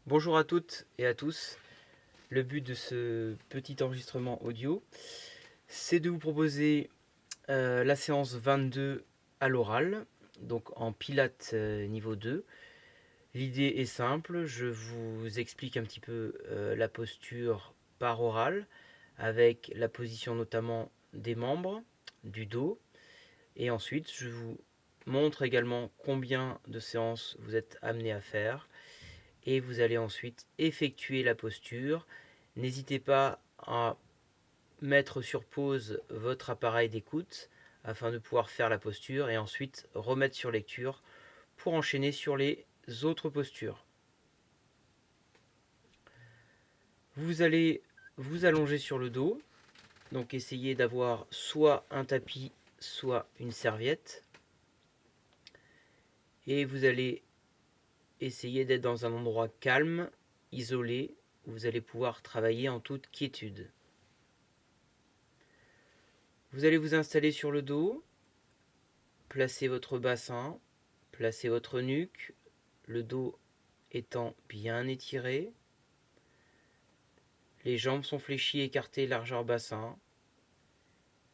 Bonjour à toutes et à tous. Le but de ce petit enregistrement audio, c'est de vous proposer la séance 22 à l'oral, donc en Pilates niveau 2. L'idée est simple, je vous explique un petit peu la posture par oral, avec la position notamment des membres, du dos, et ensuite je vous montre également combien de séances vous êtes amené à faire, et vous allez ensuite effectuer la posture. N'hésitez pas à mettre sur pause votre appareil d'écoute afin de pouvoir faire la posture et ensuite remettre sur lecture pour enchaîner sur les autres postures. Vous allez vous allonger sur le dos, donc essayez d'avoir soit un tapis, soit une serviette. Et vous allez essayer d'être dans un endroit calme, isolé, où vous allez pouvoir travailler en toute quiétude. Vous allez vous installer sur le dos, placez votre bassin, placez votre nuque, le dos étant bien étiré. Les jambes sont fléchies, écartées, largeur bassin.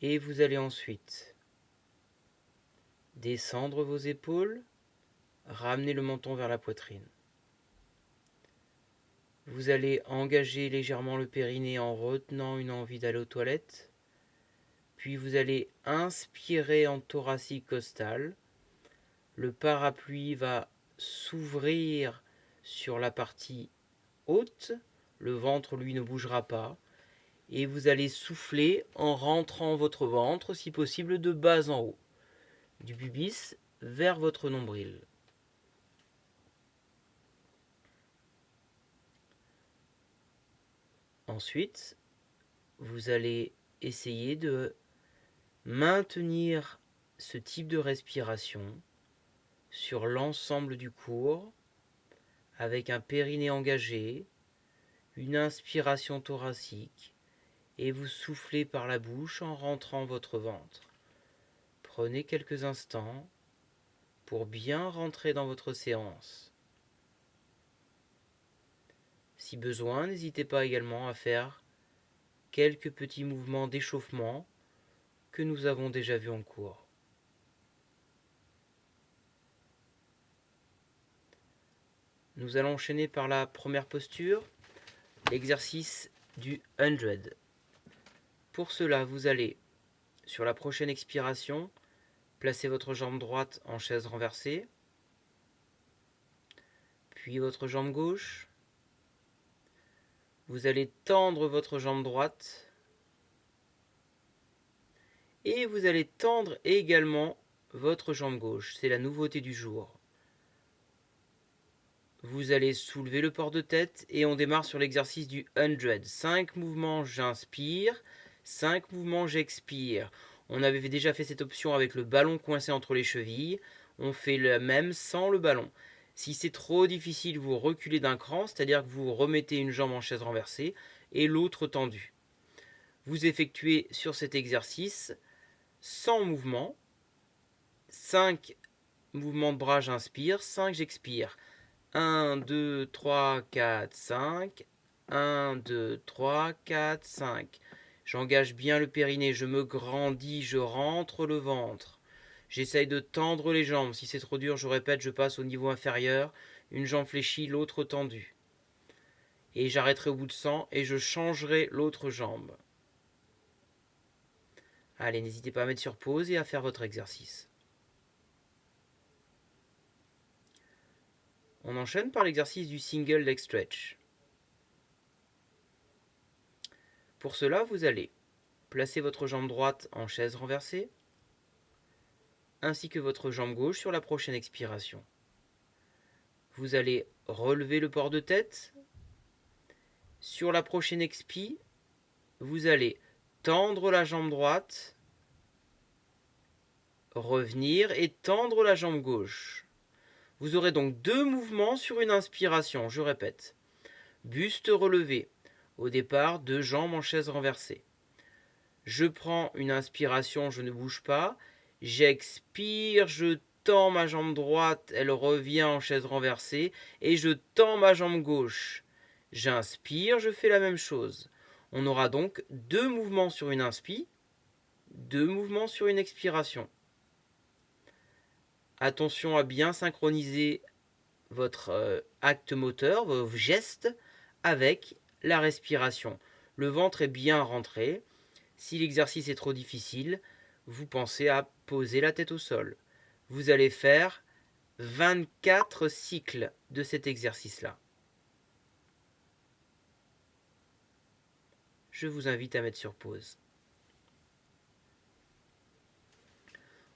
Et vous allez ensuite descendre vos épaules, ramener le menton vers la poitrine. Vous allez engager légèrement le périnée en retenant une envie d'aller aux toilettes. Puis vous allez inspirer en thoracique costal. Le parapluie va s'ouvrir sur la partie haute. Le ventre, lui, ne bougera pas. Et vous allez souffler en rentrant votre ventre, si possible, de bas en haut. Du pubis vers votre nombril. Ensuite, vous allez essayer de maintenir ce type de respiration sur l'ensemble du cours, avec un périnée engagé, une inspiration thoracique, et vous soufflez par la bouche en rentrant votre ventre. Prenez quelques instants pour bien rentrer dans votre séance. Si besoin, n'hésitez pas également à faire quelques petits mouvements d'échauffement que nous avons déjà vus en cours. Nous allons enchaîner par la première posture, l'exercice du 100. Pour cela, vous allez, sur la prochaine expiration, placer votre jambe droite en chaise renversée, puis votre jambe gauche. Vous allez tendre votre jambe droite et vous allez tendre également votre jambe gauche. C'est la nouveauté du jour. Vous allez soulever le port de tête et on démarre sur l'exercice du 100. 5 mouvements, j'inspire. 5 mouvements, j'expire. On avait déjà fait cette option avec le ballon coincé entre les chevilles. On fait la même sans le ballon. Si c'est trop difficile, vous reculez d'un cran, c'est-à-dire que vous remettez une jambe en chaise renversée et l'autre tendue. Vous effectuez sur cet exercice 100 mouvements. 5 mouvements de bras, j'inspire. 5, j'expire. 1, 2, 3, 4, 5. 1, 2, 3, 4, 5. J'engage bien le périnée, je me grandis, je rentre le ventre. J'essaye de tendre les jambes. Si c'est trop dur, je répète, je passe au niveau inférieur. Une jambe fléchie, l'autre tendue. Et j'arrêterai au bout de 100 et je changerai l'autre jambe. Allez, n'hésitez pas à mettre sur pause et à faire votre exercice. On enchaîne par l'exercice du single leg stretch. Pour cela, vous allez placer votre jambe droite en chaise renversée, ainsi que votre jambe gauche sur la prochaine expiration. Vous allez relever le port de tête. Sur la prochaine expi, vous allez tendre la jambe droite, revenir et tendre la jambe gauche. Vous aurez donc 2 mouvements sur une inspiration, je répète. Buste relevé. Au départ, 2 jambes en chaise renversée. Je prends une inspiration, je ne bouge pas. J'expire, je tends ma jambe droite, elle revient en chaise renversée. Et je tends ma jambe gauche. J'inspire, je fais la même chose. On aura donc 2 mouvements sur une inspi, 2 mouvements sur une expiration. Attention à bien synchroniser votre acte moteur, vos gestes, avec la respiration. Le ventre est bien rentré. Si l'exercice est trop difficile, vous pensez à poser la tête au sol. Vous allez faire 24 cycles de cet exercice-là. Je vous invite à mettre sur pause.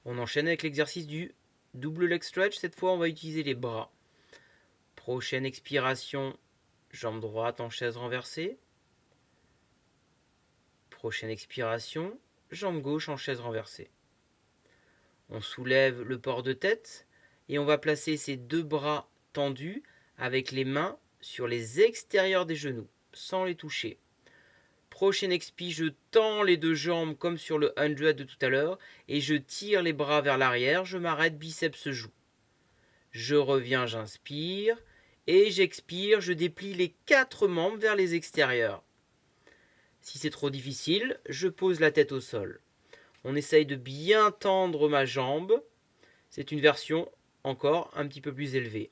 On enchaîne avec l'exercice du double leg stretch. Cette fois, on va utiliser les bras. Prochaine expiration, jambe droite en chaise renversée. Prochaine expiration, jambe gauche en chaise renversée. On soulève le port de tête et on va placer ses 2 bras tendus avec les mains sur les extérieurs des genoux, sans les toucher. Prochaine expi, je tends les 2 jambes comme sur le 100 de tout à l'heure et je tire les bras vers l'arrière, je m'arrête, biceps joue. Je reviens, j'inspire et j'expire, je déplie les 4 membres vers les extérieurs. Si c'est trop difficile, je pose la tête au sol. On essaye de bien tendre ma jambe. C'est une version encore un petit peu plus élevée.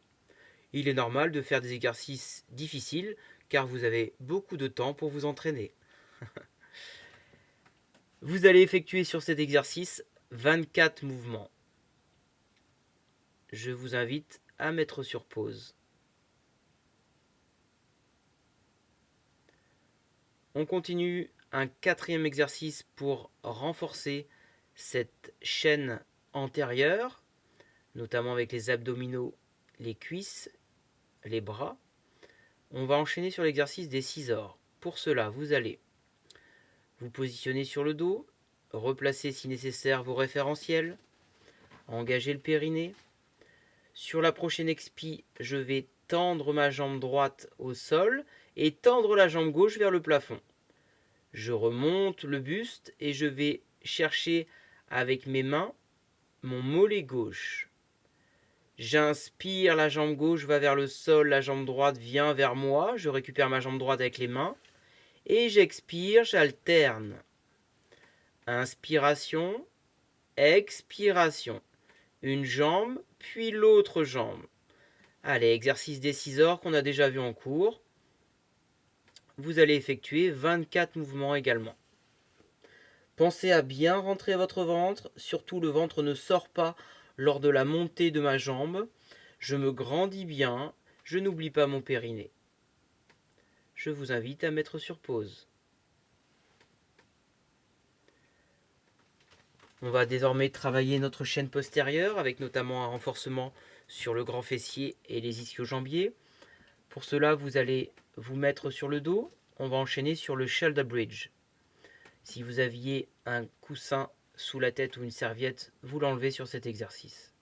Il est normal de faire des exercices difficiles car vous avez beaucoup de temps pour vous entraîner. Vous allez effectuer sur cet exercice 24 mouvements. Je vous invite à mettre sur pause. On continue un 4e exercice pour renforcer cette chaîne antérieure, notamment avec les abdominaux, les cuisses, les bras. On va enchaîner sur l'exercice des scissors. Pour cela, vous allez vous positionner sur le dos, replacer si nécessaire vos référentiels, engager le périnée. Sur la prochaine expi, je vais tendre ma jambe droite au sol et tendre la jambe gauche vers le plafond. Je remonte le buste et je vais chercher avec mes mains mon mollet gauche. J'inspire, la jambe gauche va vers le sol, la jambe droite vient vers moi. Je récupère ma jambe droite avec les mains. Et j'expire, j'alterne. Inspiration, expiration. Une jambe, puis l'autre jambe. Allez, exercice des scissors qu'on a déjà vu en cours. Vous allez effectuer 24 mouvements également. Pensez à bien rentrer votre ventre, surtout le ventre ne sort pas lors de la montée de ma jambe. Je me grandis bien, je n'oublie pas mon périnée. Je vous invite à mettre sur pause. On va désormais travailler notre chaîne postérieure avec notamment un renforcement sur le grand fessier et les ischio-jambiers. Pour cela, vous allez vous mettre sur le dos. On va enchaîner sur le shoulder bridge. Si vous aviez un coussin sous la tête ou une serviette, vous l'enlevez sur cet exercice.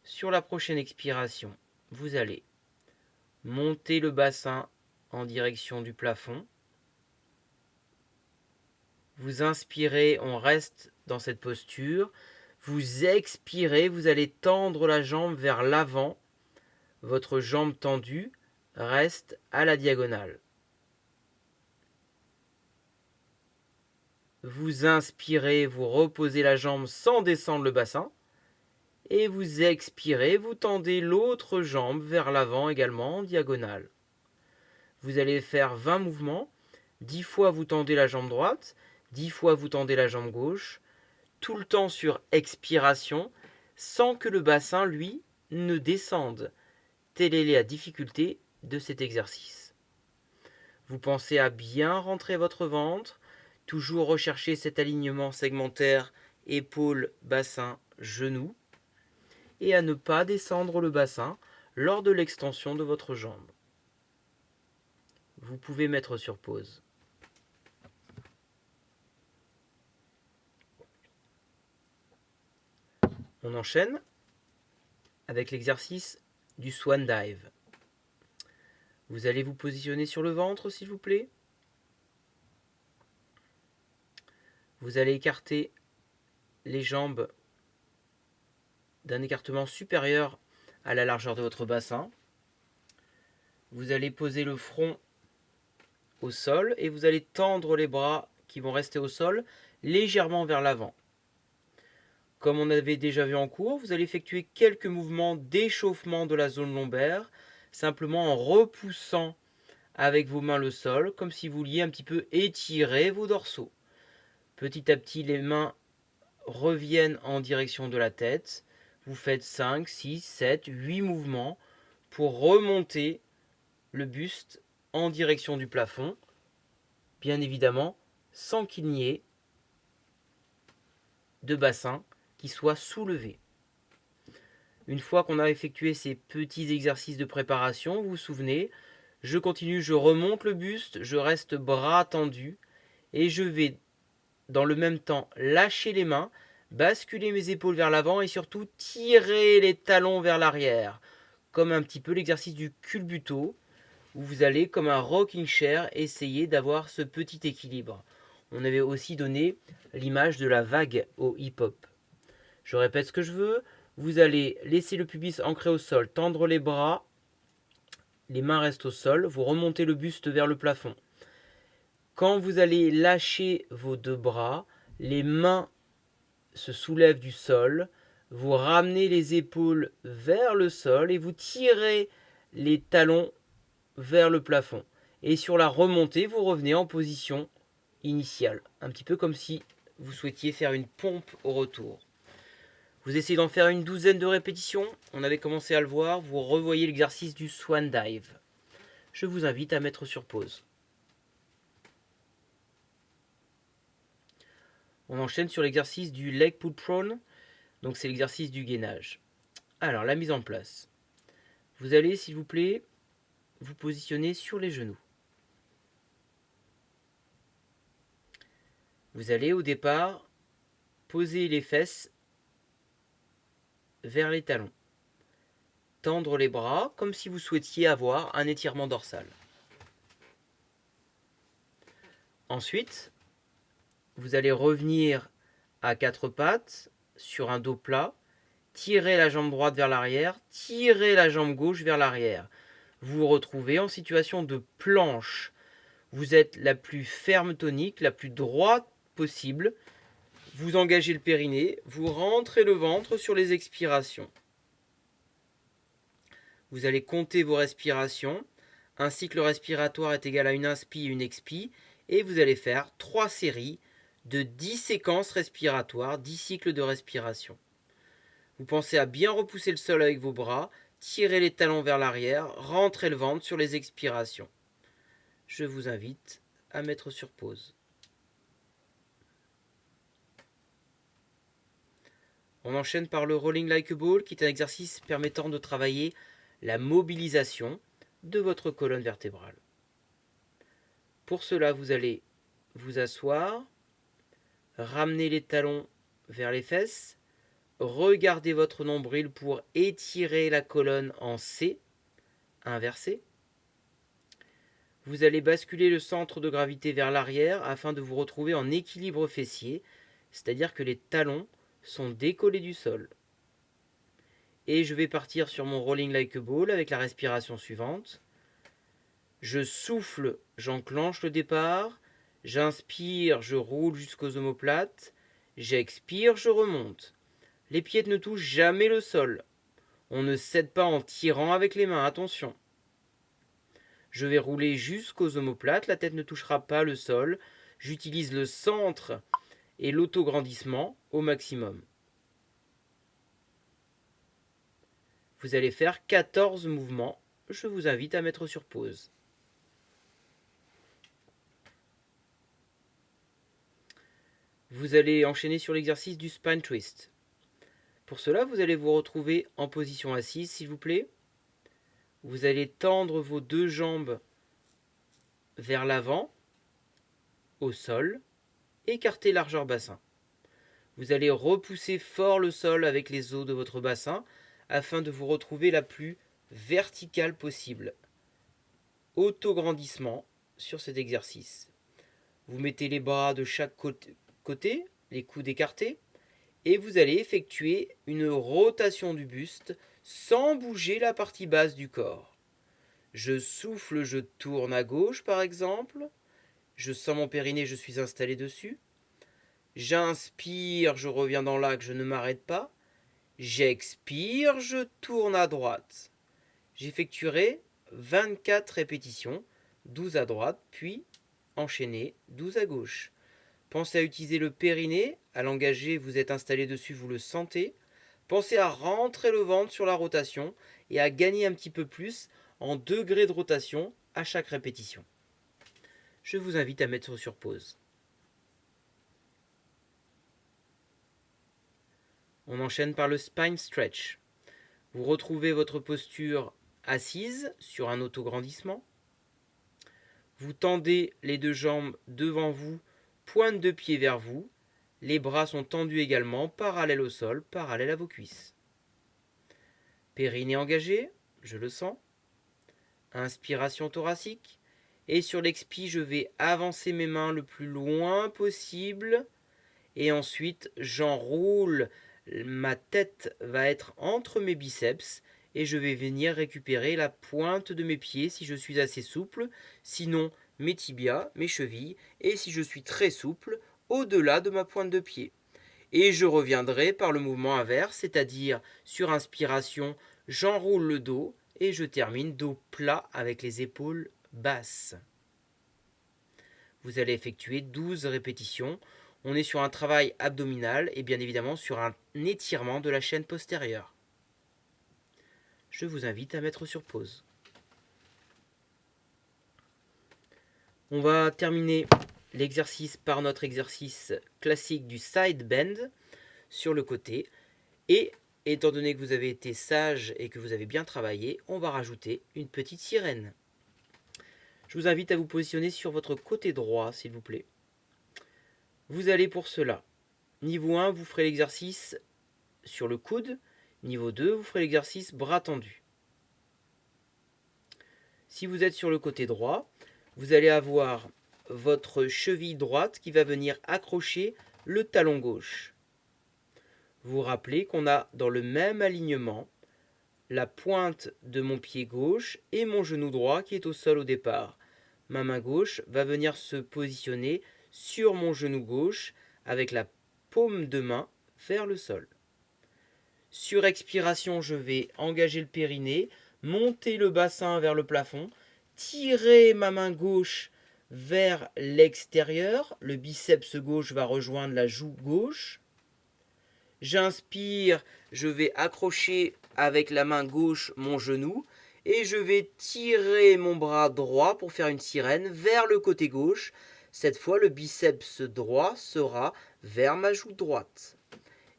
Sur la prochaine expiration, vous allez monter le bassin en direction du plafond. Vous inspirez, on reste dans cette posture. Vous expirez, vous allez tendre la jambe vers l'avant. Votre jambe tendue reste à la diagonale. Vous inspirez, vous reposez la jambe sans descendre le bassin. Et vous expirez, vous tendez l'autre jambe vers l'avant également en diagonale. Vous allez faire 20 mouvements. 10 fois vous tendez la jambe droite, 10 fois vous tendez la jambe gauche, tout le temps sur expiration, sans que le bassin, lui, ne descende. Telle est la difficulté de cet exercice. Vous pensez à bien rentrer votre ventre, toujours rechercher cet alignement segmentaire épaules, bassin, genoux, et à ne pas descendre le bassin lors de l'extension de votre jambe. Vous pouvez mettre sur pause. On enchaîne avec l'exercice du swan dive. Vous allez vous positionner sur le ventre, s'il vous plaît. Vous allez écarter les jambes d'un écartement supérieur à la largeur de votre bassin. Vous allez poser le front au sol et vous allez tendre les bras qui vont rester au sol légèrement vers l'avant. Comme on avait déjà vu en cours, vous allez effectuer quelques mouvements d'échauffement de la zone lombaire, simplement en repoussant avec vos mains le sol, comme si vous vouliez un petit peu étirer vos dorsaux. Petit à petit, les mains reviennent en direction de la tête. Vous faites 5, 6, 7, 8 mouvements pour remonter le buste en direction du plafond, bien évidemment sans qu'il n'y ait de bassin qui soit soulevé. Une fois qu'on a effectué ces petits exercices de préparation, vous vous souvenez, je continue, je remonte le buste, je reste bras tendus et je vais dans le même temps lâcher les mains, basculer mes épaules vers l'avant et surtout tirer les talons vers l'arrière, comme un petit peu l'exercice du culbuto, où vous allez, comme un rocking chair, essayer d'avoir ce petit équilibre. On avait aussi donné l'image de la vague au hip-hop. Je répète ce que je veux. Vous allez laisser le pubis ancré au sol, tendre les bras, les mains restent au sol, vous remontez le buste vers le plafond. Quand vous allez lâcher vos deux bras, les mains se soulèvent du sol, vous ramenez les épaules vers le sol et vous tirez les talons vers le plafond. Et sur la remontée, vous revenez en position initiale, un petit peu comme si vous souhaitiez faire une pompe au retour. Vous essayez d'en faire une douzaine de répétitions, on avait commencé à le voir, vous revoyez l'exercice du swan dive. Je vous invite à mettre sur pause. On enchaîne sur l'exercice du leg pull prone, donc c'est l'exercice du gainage. Alors, la mise en place. Vous allez, s'il vous plaît, vous positionner sur les genoux. Vous allez, au départ, poser les fesses vers les talons. Tendre les bras comme si vous souhaitiez avoir un étirement dorsal. Ensuite, vous allez revenir à quatre pattes sur un dos plat, tirer la jambe droite vers l'arrière, tirer la jambe gauche vers l'arrière. Vous vous retrouvez en situation de planche. Vous êtes la plus ferme tonique, la plus droite possible. Vous engagez le périnée, vous rentrez le ventre sur les expirations. Vous allez compter vos respirations. Un cycle respiratoire est égal à une inspi et une expi. Et vous allez faire 3 séries de 10 séquences respiratoires, 10 cycles de respiration. Vous pensez à bien repousser le sol avec vos bras, tirer les talons vers l'arrière, rentrer le ventre sur les expirations. Je vous invite à mettre sur pause. On enchaîne par le rolling like a ball, qui est un exercice permettant de travailler la mobilisation de votre colonne vertébrale. Pour cela, vous allez vous asseoir, ramener les talons vers les fesses, regardez votre nombril pour étirer la colonne en C, inversé. Vous allez basculer le centre de gravité vers l'arrière afin de vous retrouver en équilibre fessier, c'est-à-dire que les talons sont décollés du sol. Et je vais partir sur mon rolling like a ball avec la respiration suivante. Je souffle, j'enclenche le départ. J'inspire, je roule jusqu'aux omoplates. J'expire, je remonte. Les pieds ne touchent jamais le sol. On ne cède pas en tirant avec les mains, attention. Je vais rouler jusqu'aux omoplates, la tête ne touchera pas le sol. J'utilise le centre et l'autograndissement au maximum. Vous allez faire 14 mouvements. Je vous invite à mettre sur pause. Vous allez enchaîner sur l'exercice du spine twist. Pour cela, vous allez vous retrouver en position assise, s'il vous plaît. Vous allez tendre vos deux jambes vers l'avant, au sol, écarter largeur bassin. Vous allez repousser fort le sol avec les os de votre bassin afin de vous retrouver la plus verticale possible. Autograndissement sur cet exercice. Vous mettez les bras de chaque côté côté, les coudes écartés, et vous allez effectuer une rotation du buste sans bouger la partie basse du corps. Je souffle, je tourne à gauche par exemple. Je sens mon périnée, je suis installé dessus. J'inspire, je reviens dans l'axe, je ne m'arrête pas. J'expire, je tourne à droite. J'effectuerai 24 répétitions, 12 à droite, puis enchaîner 12 à gauche. Pensez à utiliser le périnée, à l'engager, vous êtes installé dessus, vous le sentez. Pensez à rentrer le ventre sur la rotation et à gagner un petit peu plus en degrés de rotation à chaque répétition. Je vous invite à mettre sur pause. On enchaîne par le spine stretch. Vous retrouvez votre posture assise sur un autograndissement. Vous tendez les deux jambes devant vous, pointe de pied vers vous. Les bras sont tendus également, parallèles au sol, parallèles à vos cuisses. Périnée engagé, je le sens. Inspiration thoracique. Et sur l'expi, je vais avancer mes mains le plus loin possible. Et ensuite, j'enroule. Ma tête va être entre mes biceps. Et je vais venir récupérer la pointe de mes pieds si je suis assez souple. Sinon, mes tibias, mes chevilles. Et si je suis très souple, au-delà de ma pointe de pied. Et je reviendrai par le mouvement inverse, c'est-à-dire sur inspiration, j'enroule le dos et je termine dos plat avec les épaules basses. Vous allez effectuer 12 répétitions. On est sur un travail abdominal et bien évidemment sur un étirement de la chaîne postérieure. Je vous invite à mettre sur pause. On va terminer l'exercice par notre exercice classique du side bend sur le côté. Et étant donné que vous avez été sage et que vous avez bien travaillé, on va rajouter une petite sirène. Je vous invite à vous positionner sur votre côté droit, s'il vous plaît. Vous allez pour cela. Niveau 1, vous ferez l'exercice sur le coude. Niveau 2, vous ferez l'exercice bras tendus. Si vous êtes sur le côté droit, vous allez avoir votre cheville droite qui va venir accrocher le talon gauche. Vous rappelez qu'on a dans le même alignement la pointe de mon pied gauche et mon genou droit qui est au sol au départ. Ma main gauche va venir se positionner sur mon genou gauche avec la paume de main vers le sol. Sur expiration, je vais engager le périnée, monter le bassin vers le plafond, tirer ma main gauche vers l'extérieur. Le biceps gauche va rejoindre la joue gauche. J'inspire, je vais accrocher avec la main gauche mon genou et je vais tirer mon bras droit pour faire une sirène vers le côté gauche. Cette fois, le biceps droit sera vers ma joue droite.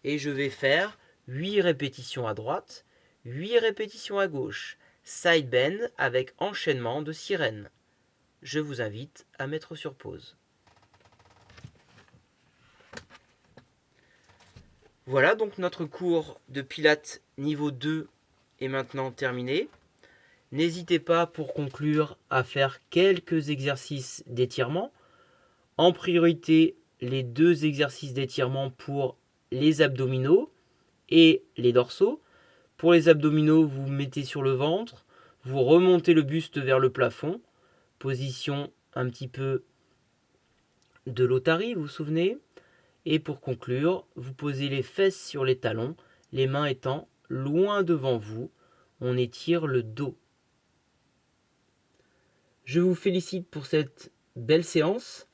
Et je vais faire 8 répétitions à droite, 8 répétitions à gauche. Side bend avec enchaînement de sirène. Je vous invite à mettre sur pause. Voilà, donc notre cours de Pilates niveau 2 est maintenant terminé. N'hésitez pas pour conclure à faire quelques exercices d'étirement. En priorité, les 2 exercices d'étirement pour les abdominaux et les dorsaux. Pour les abdominaux, vous vous mettez sur le ventre, vous remontez le buste vers le plafond, position un petit peu de l'otarie, vous vous souvenez. Et pour conclure, vous posez les fesses sur les talons, les mains étant loin devant vous. On étire le dos. Je vous félicite pour cette belle séance.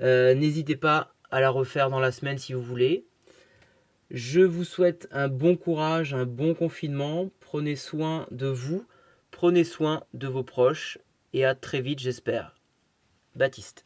N'hésitez pas à la refaire dans la semaine si vous voulez. Je vous souhaite un bon courage, un bon confinement. Prenez soin de vous, prenez soin de vos proches et à très vite j'espère. Baptiste.